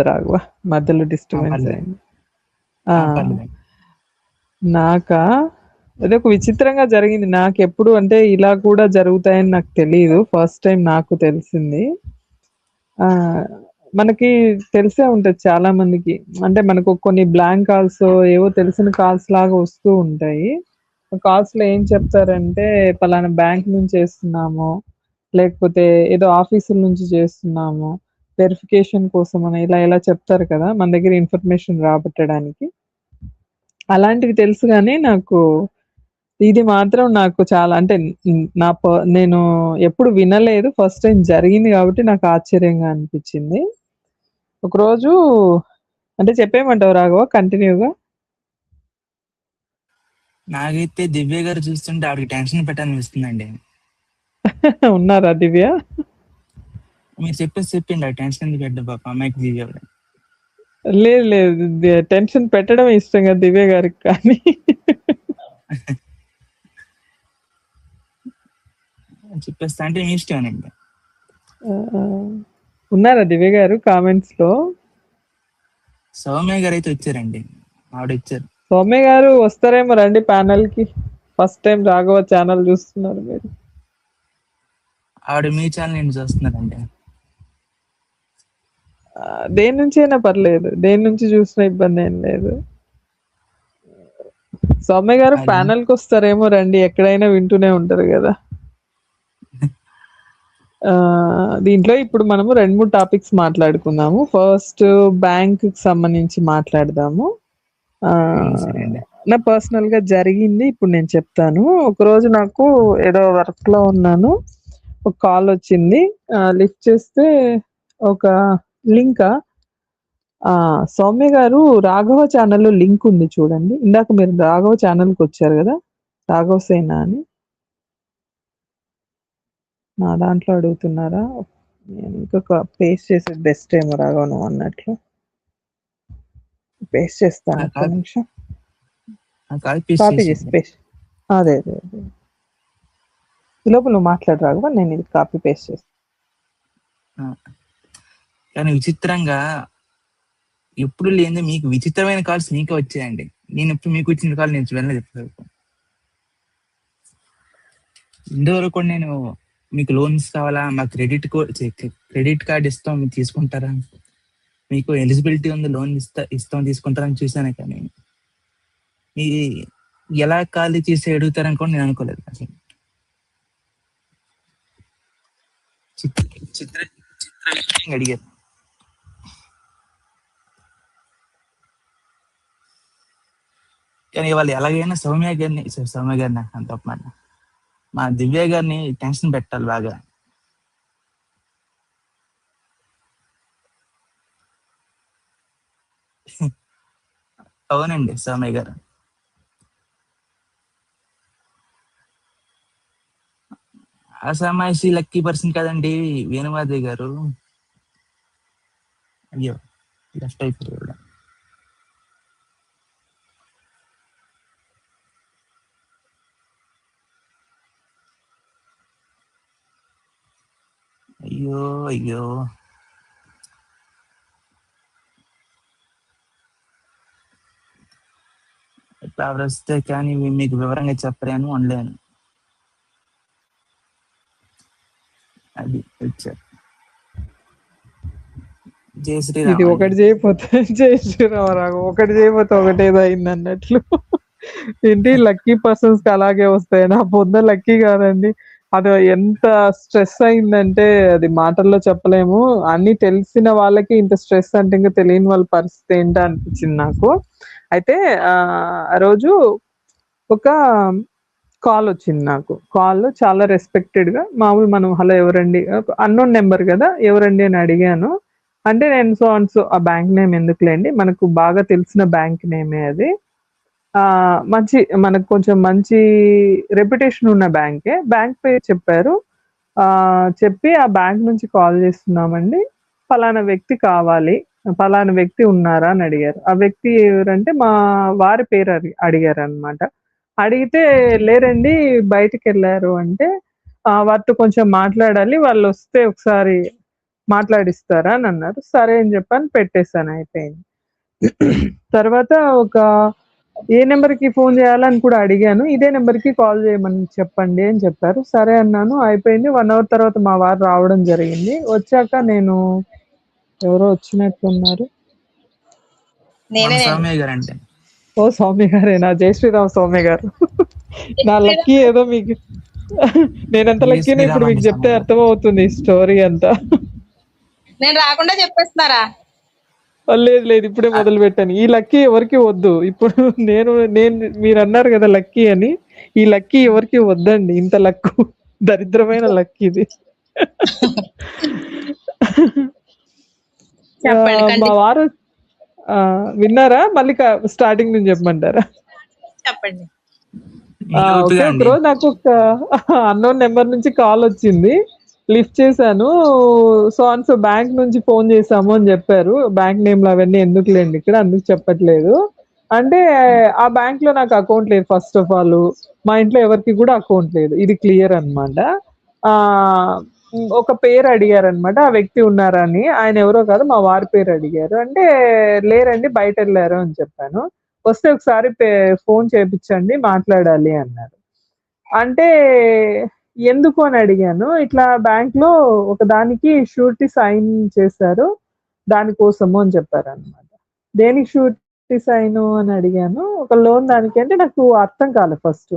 రాఘవ. మధ్యలో డిస్టర్బెన్స్ పర్లేదు. అయింది. ఆ! పర్లేదండి. నాకా? అదొక విచిత్రంగా జరిగింది. నాకెప్పుడు అంటే ఇలా కూడా జరుగుతాయని నాకు తెలీదు. ఫస్ట్ టైమ్ నాకు తెలిసింది. మనకి తెలిసే ఉంటది చాలా మందికి. అంటే మనకు కొన్ని బ్లాంక్ కాల్స్ ఏవో తెలిసిన కాల్స్ లాగా వస్తూ ఉంటాయి. ఆ కాల్స్‌లో ఏం చెప్తారంటే పలానా బ్యాంక్ నుంచి చేస్తున్నాము. లేకపోతే ఏదో ఆఫీసుల నుంచి చేస్తున్నాము. వెరిఫికేషన్ కోసమని ఇలా చెప్తారు కదా! మన దగ్గర ఇన్ఫర్మేషన్ రాబట్టడానికి. అలాంటివి తెలుసు గానీ నాకు ఇది మాత్రం నాకు చాలా అంటే నేను ఎప్పుడు వినలేదు. ఫస్ట్ టైమ్ జరిగింది కాబట్టి నాకు ఆశ్చర్యంగా అనిపిచ్చింది. ఒకరోజు అంటే చెప్పేయమంటావా రాఘవ కంటిన్యూ‌గా? నాకైతే దివ్య గారు చూస్తుంటే ఆవిడకి టెన్షన్ పెట్టాలనిపిస్తుందండి. ఉన్నారా దివ్య? మీరు చెప్పండి. ఆ టెన్షన్ ఎందుకు పెట్టడం పాపం అమ్మాయికి దివ్య కూడా. లేదు లేదు. టెన్షన్ పెట్టడమే ఇష్టం కదా దివ్య గారికి కానీ. చెప్పేస్తా అంటే మీ ఇష్టమేనండి. ఉన్నారా దివ్య గారు కామెంట్స్‌లో? సౌమ్య గారు అయితే వచ్చారండి. ఆవిడొచ్చారు. సౌమ్య గారు వస్తారేమో రండి ప్యానెల్‌కి. ఫస్ట్ టైమ్ రాఘవ ఛానల్ చూస్తున్నారు మీరు. ఆవిడ మీ ఛానల్ నుండి చూస్తున్నారండి. దేని నుంచైనా పర్లేదు. దేని నుంచి చూసినా ఇబ్బందేం లేదు. సౌమ్య గారు అది ప్యానెల్‌కొస్తారేమో రండి. ఎక్కడైనా వింటూనే ఉంటారు గదా! దీంట్లో ఇప్పుడు మనము 2, 3 టాపిక్స్ మాట్లాడుకుందాము. ఫస్ట్ బ్యాంక్‌కి సంబంధించి మాట్లాడదాము. సరే అండి. నా పర్సనల్‌గా జరిగింది ఇప్పుడు నేను చెప్తాను. ఒకరోజు నాకు ఏదో వర్క్‌లో ఉన్నాను. ఒక కాలొచ్చింది. లిఫ్ట్ చేస్తే ఒక లింకా సౌమ్య గారు రాఘవ ఛానెల్‌లో లింక్ ఉంది చూడండి. ఇందాక మీరు రాఘవ ఛానెల్‌కొచ్చారు గదా! రాఘవ సేన అని. నా దాంట్లో అడుగుతున్నారా? నేను ఇంకొక పేస్ట్ చేసేది బెస్ట్ ఏమో రాఘవ నువ్వు అన్నట్లు. పేస్ట్ చేస్తాను ఒక్క నిమిషం. కాపీ కాపీ చేసి పేస్ట్. అదే. ఈ లోపల నువ్వు మాట్లాడు రాఘవ. నేను ఇది కాపీ పేస్ట్ చేస్తాను. కానీ విచిత్రంగా ఎప్పుడు లేనిదే మీకు విచిత్రమైన కాల్స్ మీకే వచ్చాయండి. నేను ఎప్పుడు మీకు వచ్చిన కాల్ నేను వెళ్ళలేదు ఎప్పటివరకు. ఇంతవరకు కూడా నేను మీకు లోన్స్ కావాలా, మా క్రెడిట్ కార్డ్ ఇస్తాం మీరు తీసుకుంటారా, మీకు ఎలిజిబిలిటీ ఉంది లోన్ ఇస్తాం తీసుకుంటారని చూసానే కానీ మీ ఎలా ఖాళీ చేసి అడుగుతారని కూడా నేను అనుకోలేదు అసలు. చిత్ర అడిగారు. కానీ వాళ్ళు ఎలాగైనా సౌమ్య గారిని అంత మాట మా దివ్య గారిని టెన్షన్ పెట్టాలి బాగా. అవునండి సౌమ్య గారు. అసమాయిషి లక్కీ పర్సన్ కదండి వేణుమాధవి గారు. అయ్యో లెఫ్ట్ అయిపోయారు. అయ్యో ఇట్లా వస్తే కానీ మీకు వివరంగా చెప్పలేను అనలేను. అది వచ్చారు. జై శ్రీరామ్. ఇది ఒకటి చేయకపోతే జై శ్రీరామ్ రాఘవ. ఒకటి చేయకపోతే ఒకటేదో అయింది అన్నట్లు. ఏంటి లక్కీ పర్సన్స్ కి అలాగే వస్తాయి. నా పొద్దు లక్కీ కాదండి. అది ఎంత స్ట్రెస్ అయిందంటే అది మాటల్లో చెప్పలేము. అన్నీ తెలిసిన వాళ్ళకి ఇంత స్ట్రెస్ అంటే ఇంకా తెలియని వాళ్ళ పరిస్థితి ఏంటో అనిపించింది నాకు. అయితే ఆ రోజు ఒక కాల్ వచ్చింది నాకు. కాల్ చాలా రెస్పెక్టెడ్‌గా మామూలు మనం హలో ఎవరండి అన్నోన్ నెంబర్ కదా! ఎవరండి అని అడిగాను. అంటే నేను సో అండ్ సో ఆ బ్యాంక్ నేమ్ ఎందుకులేండి. మనకు బాగా తెలిసిన బ్యాంక్ నేమే అది. మనకు కొంచెం మంచి రెప్యుటేషన్ ఉన్న బ్యాంకే. బ్యాంక్ పేరు చెప్పారు. చెప్పి ఆ బ్యాంక్ నుంచి కాల్ చేస్తున్నామండి. పలానా వ్యక్తి కావాలి. పలానా వ్యక్తి ఉన్నారా అని అడిగారు. ఆ వ్యక్తి ఎవరంటే మా వారి పేరు అడిగారనమాట. అడిగితే లేరండి బయటికెళ్లారు అంటే వారితో కొంచెం మాట్లాడాలి. వాళ్ళొస్తే ఒకసారి మాట్లాడిస్తారా అని అన్నారు. సరే అని చెప్పని పెట్టేసాను, అయిపోయింది. తర్వాత ఒక ఏ నెంబర్‌కి ఫోన్ చేయాలని కూడా అడిగాను. ఇదే నెంబర్‌కి కాల్ చేయమని చెప్పండి అని చెప్పారు. సరే అన్నాను. అయిపోయింది. 1 అవర్ తర్వాత మా వారు రావడం జరిగింది. వచ్చాక నేను ఎవరో వచ్చినట్టున్నారు. మన నేనేనండి. సౌమ్య గారండి. ఓహ్! సౌమ్య గారేనా? జై శ్రీరామ్ సౌమ్య గారు. నా లక్కీ ఏదో మీకు నేనెంత జై లక్కీనో ఇప్పుడు శ్రీరామ్ మీకు అండి చెప్తే సౌమ్య గారు. అర్థమవుతుంది ఈ స్టోరీ అంతా. నేను రాకుండా చెప్పేస్తున్నారా? లేదు లేదు. ఇప్పుడే మొదలుపెట్టాను. ఈ లక్కీ ఎవరికీ వద్దు. ఇప్పుడు నేను మీరన్నారు కదా లక్కీ అని. ఈ లక్కీ ఎవరికీ వద్దండి. ఇంత లక్కు దరిద్రమైన లక్ ఇది. చెప్పండి. మా వారు విన్నారా? మళ్ళీ స్టార్టింగ్ నుంచి చెప్పమంటారా? చెప్పండి. ఓకే. ఒకరోజు నాకు ఒక అన్నోన్ నెంబర్ నుంచి కాల్ వచ్చింది. లిఫ్ట్ చేశాను. సో అండ్ సో బ్యాంక్ నుంచి ఫోన్ చేశాము అని చెప్పారు. బ్యాంక్ నేమ్‌లు అవన్నీ ఎందుకులెండి ఇక్కడ, అందుకు చెప్పట్లేదు. అంటే ఆ బ్యాంక్‌లో నాకు అకౌంట్ లేదు ఫస్ట్ ఆఫ్ ఆల్. మా ఇంట్లో ఎవరికీ కూడా అకౌంట్ లేదు. ఇది క్లియర్ అన్నమాట. ఒక పేరు అడిగారన్నమాట. ఆ వ్యక్తి ఉన్నారా అని. ఆయన ఎవరో కాదు, మా వారి పేరు అడిగారు. అంటే లేరండి, బయటెళ్లారు అని చెప్పాను. వస్తే ఒకసారి ఫోన్ చేపిచ్చండి, మాట్లాడాలి అన్నారు. అంటే ఎందుకు అని అడిగాను. ఇట్లా బ్యాంక్‌లో ఒకదానికి షూరిటీ సైన్ చేశారు, దానికోసము అని చెప్పారన్నమాట. దేనికి షూరిటీ సైను అని అడిగాను. ఒక లోన్ దానికి అంటే నాకు అర్థం కాలే ఫస్ట్.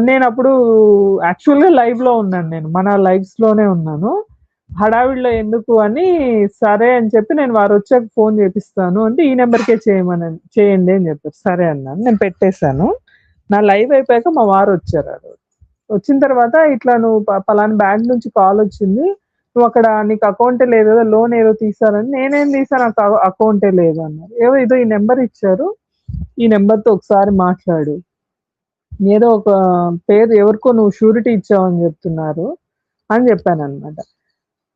నేనప్పుడు యాక్చువల్‌గా లైవ్‌లో ఉన్నాను నేను. మన లైవ్స్‌లోనే ఉన్నాను. హడావిడిలో ఎందుకు అని సరే అని చెప్పి నేను వారొచ్చాక ఫోన్ చేపిస్తాను అంటే, ఈ నెంబర్‌కే చేయండి అని చెప్పారు. సరే అన్నాను. నేను పెట్టేసాను. నా లైవ్ అయిపోయాక మా వారొచ్చారు ఆ రోజు. వచ్చిన తర్వాత ఇట్లా నువ్వు పలానా బ్యాంక్ నుంచి కాల్ వచ్చింది. నువ్వు అక్కడ నీకు అకౌంటే లేదు కదా! లోన్ ఏదో తీశారని. నేనేం తీసా, నాకు అకౌంటే లేదు అన్నారు. ఇదో ఈ నెంబర్ ఇచ్చారు. ఈ నెంబర్‌తో ఒకసారి మాట్లాడు. ఏదో ఒక పేరు ఎవరికో నువ్వు షూరిటీ ఇచ్చావని చెప్తున్నారు అని చెప్పానన్నమాట.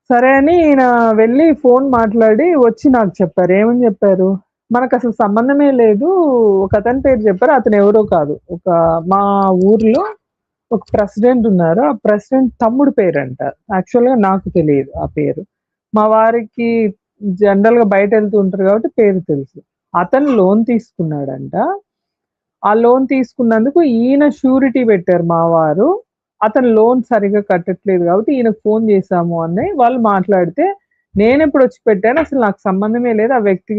సరే అని ఈయన వెళ్ళి ఫోన్ మాట్లాడి వచ్చి నాకు చెప్పారు. ఏమని చెప్పారు? మనకసలు సంబంధమే లేదు. ఒకతని పేరు చెప్పారు. అతను ఎవరో కాదు. మా ఊర్లో ఒక ప్రెసిడెంట్ ఉన్నారు. ఆ ప్రెసిడెంట్ తమ్ముడు పేరంట. యాక్చువల్‌గా నాకు తెలీదు ఆ పేరు. మా వారికి జనరల్‌గా బయటెళ్తూ ఉంటారు కాబట్టి పేరు తెలుసు. అతను లోన్ తీసుకున్నాడంట. ఆ లోన్ తీసుకున్నందుకు ఈయన షూరిటీ పెట్టారు మా వారు. అతను లోన్ సరిగ్గా కట్టట్లేదు కాబట్టి ఈయనకు ఫోన్ చేశాము అని వాళ్ళు మాట్లాడితే, నేనెప్పుడొచ్చి పెట్టాను, అసలు నాకు సంబంధమే లేదు. ఆ వ్యక్తి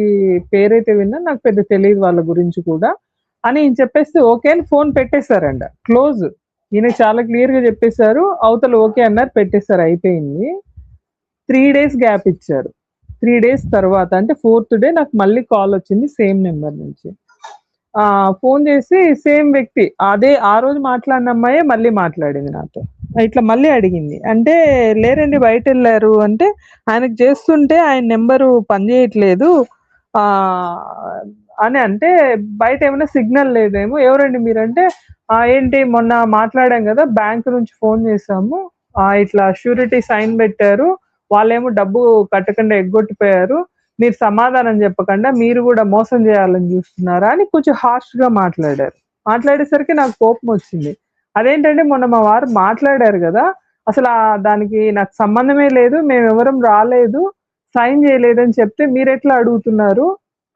పేరైతే విన్నాను, నాకు పెద్ద తెలీదు వాళ్ళ గురించి కూడా అని ఈయన చెప్పేస్తే ఓకే అని ఫోన్ పెట్టేసారంట. క్లోజ్. ఈయన చాలా క్లియర్‌గా చెప్పేసారు. అవతల ఓకే అన్నారు, పెట్టేసారు, అయిపోయింది. 3 డేస్ గ్యాప్ ఇచ్చారు. 3 డేస్ తర్వాత అంటే 4థ్ డే నాకు మళ్ళీ కాల్ వచ్చింది సేమ్ నెంబర్ నుంచి. ఫోన్ చేసి సేమ్ వ్యక్తి అదే ఆ రోజు మాట్లాడిన అమ్మాయే మళ్ళీ మాట్లాడింది నాతో. ఇట్లా మళ్ళీ అడిగింది. అంటే లేరండి బయటెళ్లారు అంటే, ఆయనకు చేస్తుంటే ఆయన నెంబరు పనిచేయట్లేదు అని అంటే, బయట ఏమైనా సిగ్నల్ లేదేమో, ఎవరండి మీరంటే, ఏంటి మొన్న మాట్లాడాం కదా, బ్యాంక్ నుంచి ఫోన్ చేసాము. ఇట్లా షూరిటీ సైన్ పెట్టారు. వాళ్ళేమో డబ్బు కట్టకుండా ఎగ్గొట్టిపోయారు. మీరు సమాధానం చెప్పకుండా మీరు కూడా మోసం చేయాలని చూస్తున్నారా అని కొంచెం హార్ష్‌గా మాట్లాడారు. మాట్లాడేసరికి నాకు కోపం వచ్చింది. అదేంటంటే మొన్న మా వారు మాట్లాడారు గదా! అసలా దానికి నాకు సంబంధమే లేదు. మేమెవరం రాలేదు. సైన్ చేయలేదని చెప్తే మీరెట్లా అడుగుతున్నారు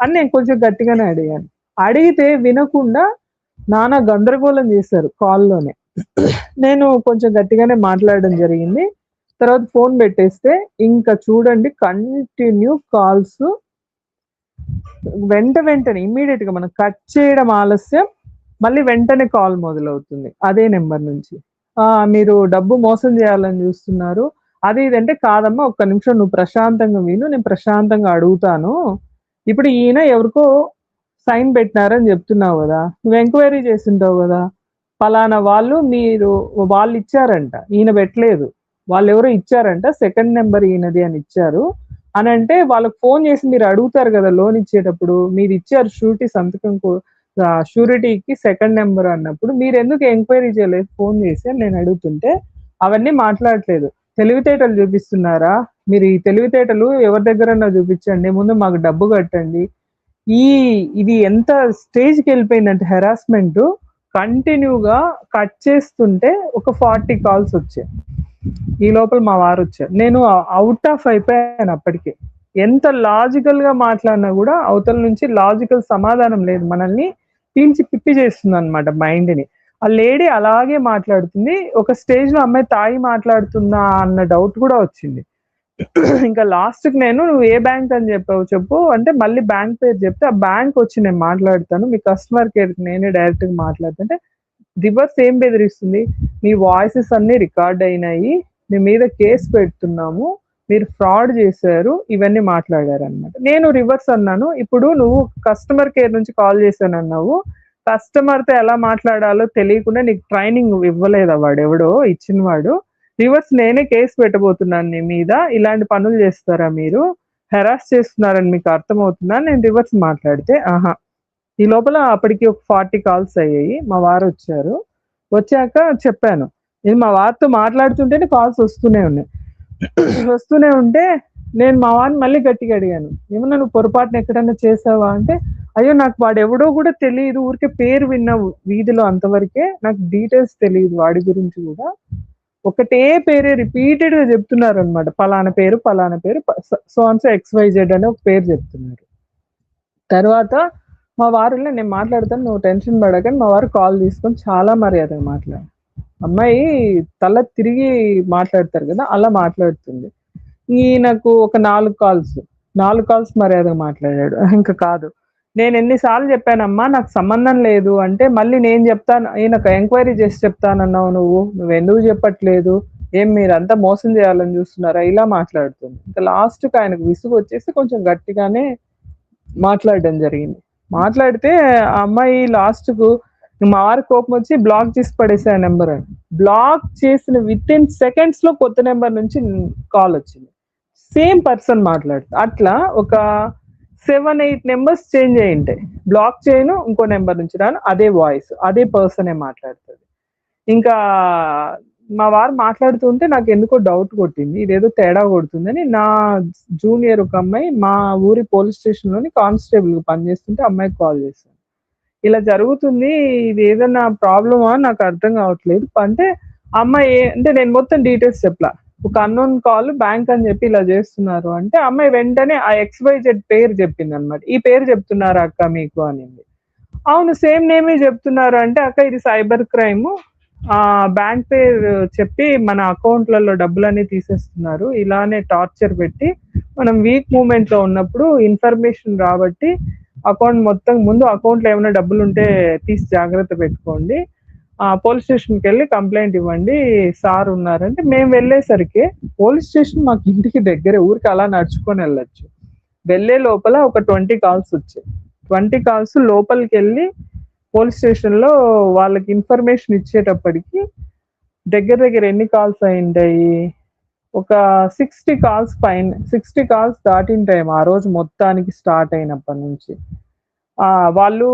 అని నేను కొంచెం గట్టిగానే అడిగాను. అడిగితే వినకుండా నానా గందరగోళం చేశారు కాల్‌లోనే. నేను కొంచెం గట్టిగానే మాట్లాడడం జరిగింది. తర్వాత ఫోన్ పెట్టేస్తే ఇంకా చూడండి కంటిన్యూ కాల్స్ వెంటనే ఇమ్మీడియేట్‌గా మనం కట్ చేయడం ఆలస్యం, మళ్ళీ వెంటనే కాల్ మొదలవుతుంది అదే నెంబర్ నుంచి. మీరు డబ్బు మోసం చేయాలని చూస్తున్నారు. అది ఇది అంటే, కాదమ్మా ఒక్క నిమిషం నువ్వు ప్రశాంతంగా విను. నేను ప్రశాంతంగా అడుగుతాను. ఇప్పుడు ఈయన ఎవరికో సైన్ పెట్టినారని చెప్తున్నావు గదా! నువ్వు ఎంక్వైరీ చేసుంటావు గదా! పలానా వాళ్ళు ఇచ్చారంట. ఈయన పెట్టలేదు. వాళ్ళెవరో ఇచ్చారంట. సెకండ్ నెంబర్ ఈయనది అని ఇచ్చారు. అనంటే వాళ్ళకి ఫోన్ చేసి మీరు అడుగుతారు గదా! లోన్ ఇచ్చేటప్పుడు. మీరిచ్చారు షూరిటీ సంతకం షూరిటీకి సెకండ్ నెంబర్ అన్నప్పుడు మీరెందుకు ఎంక్వైరీ చేయలేదు ఫోన్ చేసి అని నేను అడుగుతుంటే, అవన్నీ మాట్లాడట్లేదు. తెలివితేటలు చూపిస్తున్నారా? మీరు ఈ తెలివితేటలు ఎవరి దగ్గరన్నా చూపించండి. ముందు మాకు డబ్బు కట్టండి. ఇది ఎంత స్టేజ్‌కెళ్ళిపోయిందంటే హెరాస్మెంటు, కంటిన్యూగా కట్ చేస్తుంటే ఒక 40 కాల్స్ వచ్చాయి. ఈ లోపల మా వారు వచ్చారు. నేను అవుట్ ఆఫ్ అయిపోయాను అప్పటికే. ఎంత లాజికల్ గా మాట్లాడినా కూడా అవతల నుంచి లాజికల్ సమాధానం లేదు. మనల్ని పీల్చి పిప్పి చేస్తుంది అనమాట మైండ్ ని. ఆ లేడీ అలాగే మాట్లాడుతుంది. ఒక స్టేజ్ లో అమ్మాయి తాగి మాట్లాడుతుందా అన్న డౌట్ కూడా వచ్చింది. ఇంకా లాస్ట్ కి నేను నువ్వు ఏ బ్యాంక్ అని చెప్పావు చెప్పు అంటే మళ్ళీ బ్యాంక్ పేరు చెప్తే ఆ బ్యాంక్ వచ్చి నేను మాట్లాడతాను మీ కస్టమర్ కేర్ నేనే డైరెక్ట్ గా మాట్లాడుతుంటే రివర్స్ ఏం బెదిరిస్తుంది మీ వాయిసెస్ అన్ని రికార్డ్ అయినాయి మీ మీద కేసు పెడుతున్నాము మీరు ఫ్రాడ్ చేశారు ఇవన్నీ మాట్లాడారు అనమాట నేను రివర్స్ అన్నాను ఇప్పుడు నువ్వు కస్టమర్ కేర్ నుంచి కాల్ చేశాను అన్నావు కస్టమర్ తో ఎలా మాట్లాడాలో తెలియకుండా నీకు ట్రైనింగ్ ఇవ్వలేదా వాడు ఎవడో ఇచ్చిన వాడు రివర్స్ నేనే కేసు పెట్టబోతున్నాను నీ మీద ఇలాంటి పనులు చేస్తారా మీరు హెరాస్ చేస్తున్నారని మీకు అర్థమవుతుందా నేను రివర్స్ మాట్లాడితే ఆహా ఈ లోపల అప్పటికి ఒక 40 కాల్స్ అయ్యాయి మా వారు వచ్చారు వచ్చాక చెప్పాను నేను మా వారితో మాట్లాడుతుంటేనే కాల్స్ వస్తూనే ఉన్నాయి వస్తూనే ఉంటే నేను మా వారిని మళ్ళీ గట్టిగా అడిగాను ఏమన్నా నువ్వు పొరపాటున ఎక్కడైనా చేసావా అంటే అయ్యో నాకు వాడు ఎవడో కూడా తెలియదు ఊరికే పేరు విన్నావు వీధిలో అంతవరకే నాకు డీటెయిల్స్ తెలియదు వాడి గురించి కూడా ఒకటే పేరే రిపీటెడ్ గా చెప్తున్నారు అనమాట పలానా పేరు సో ఆన్సో XYZ అని ఒక పేరు చెప్తున్నారు తర్వాత మా వారిలో నేను మాట్లాడతాను నువ్వు టెన్షన్ పడకని మా వారు కాల్ తీసుకొని చాలా మర్యాదగా మాట్లాడు అమ్మాయి తల తిరిగి మాట్లాడతారు కదా అలా మాట్లాడుతుంది నాకు ఒక 4 కాల్స్ మర్యాదగా మాట్లాడాడు ఇంకా కాదు నేను ఎన్నిసార్లు చెప్పానమ్మా నాకు సంబంధం లేదు అంటే మళ్ళీ నేను చెప్తాను ఈయనకు ఎంక్వైరీ చేసి చెప్తానన్నావు నువ్వు ఎందుకు చెప్పట్లేదు ఏం మీరంతా మోసం చేయాలని చూస్తున్నారా ఇలా మాట్లాడుతుంది ఇంకా లాస్ట్కి ఆయనకు విసుగు వచ్చేసి కొంచెం గట్టిగానే మాట్లాడడం జరిగింది మాట్లాడితే ఆ అమ్మాయి లాస్ట్ కు మా వారి కోపం వచ్చి బ్లాక్ చేసి పడేసే ఆ నెంబర్ అని బ్లాక్ చేసిన విత్ ఇన్ సెకండ్స్ లో కొత్త నెంబర్ నుంచి కాల్ వచ్చింది సేమ్ పర్సన్ మాట్లాడుతుంది అట్లా ఒక 7-8 నెంబర్స్ చేంజ్ అయి ఉంటాయి బ్లాక్ చేయను ఇంకో నెంబర్ నుంచి రాను అదే వాయిస్ అదే పర్సనే మాట్లాడుతుంది ఇంకా మా వారు మాట్లాడుతుంటే నాకు ఎందుకో డౌట్ కొట్టింది ఇదేదో తేడా కొడుతుందని నా జూనియర్ ఒక అమ్మాయి మా ఊరి పోలీస్ స్టేషన్ లోని కానిస్టేబుల్ పనిచేస్తుంటే అమ్మాయికి కాల్ చేశాను ఇలా జరుగుతుంది ఇది ఏదైనా ప్రాబ్లమా నాకు అర్థం కావట్లేదు అంటే అమ్మాయి అంటే నేను మొత్తం డీటెయిల్స్ చెప్పలా ఒక అన్నోన్ కాల్ బ్యాంక్ అని చెప్పి ఇలా చేస్తున్నారు అంటే అమ్మాయి వెంటనే ఆ XYZ పేరు చెప్పింది అనమాట ఈ పేరు చెప్తున్నారా అక్క మీకు అనింది అవును సేమ్ నేమే చెప్తున్నారు అంటే అక్క ఇది సైబర్ క్రైమ్ బ్యాంక్ పేరు చెప్పి మన అకౌంట్లలో డబ్బులన్నీ తీసేస్తున్నారు ఇలానే టార్చర్ పెట్టి మనం వీక్ మూమెంట్ లో ఉన్నప్పుడు ఇన్ఫర్మేషన్ రాబట్టి అకౌంట్ మొత్తం ముందు అకౌంట్లో ఏమైనా డబ్బులు ఉంటే తీసి జాగ్రత్త పెట్టుకోండి పోలీస్ స్టేషన్కి వెళ్ళి కంప్లైంట్ ఇవ్వండి సార్ ఉన్నారంటే మేము వెళ్ళేసరికి పోలీస్ స్టేషన్ మాకు ఇంటికి దగ్గరే ఊరికి అలా నడుచుకొని వెళ్ళొచ్చు వెళ్ళే లోపల ఒక 20 కాల్స్ వచ్చాయి 20 కాల్స్ లోపలికి వెళ్ళి పోలీస్ స్టేషన్ లో వాళ్ళకి ఇన్ఫర్మేషన్ ఇచ్చేటప్పటికి దగ్గర ఎన్ని కాల్స్ అయింటాయి ఒక 60 కాల్స్ పైన 60 కాల్స్ దాటిన టైం ఆ రోజు మొత్తానికి స్టార్ట్ అయినప్పటి నుంచి వాళ్ళు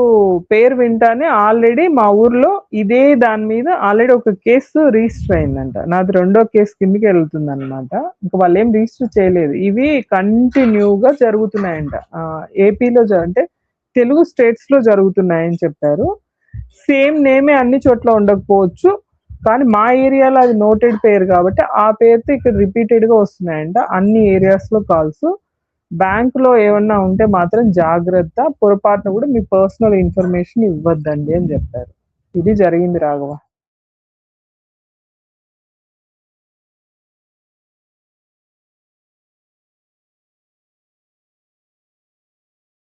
పేరు వింటానే ఆల్రెడీ మా ఊర్లో ఇదే దాని మీద ఆల్రెడీ ఒక కేసు రిజిస్టర్ అయిందంట నాది 2వ కేసు కిందకి వెళ్తుంది అనమాట ఇంకా వాళ్ళు ఏం రిజిస్టర్ చేయలేదు ఇవి కంటిన్యూగా జరుగుతున్నాయంట ఏపీలో అంటే తెలుగు స్టేట్స్ లో జరుగుతున్నాయని చెప్పారు సేమ్ నేమే అన్ని చోట్ల ఉండకపోవచ్చు కానీ మా ఏరియాలో అది నోటెడ్ పేరు కాబట్టి ఆ పేరుతో ఇక్కడ రిపీటెడ్ గా వస్తున్నాయంట అన్ని ఏరియాస్ లో కాల్స్ బ్యాంక్ లో ఏమన్నా ఉంటే మాత్రం జాగ్రత్త పొరపాటున కూడా మీ పర్సనల్ ఇన్ఫర్మేషన్ ఇవ్వద్దండి అని చెప్పారు ఇది జరిగింది రాఘవ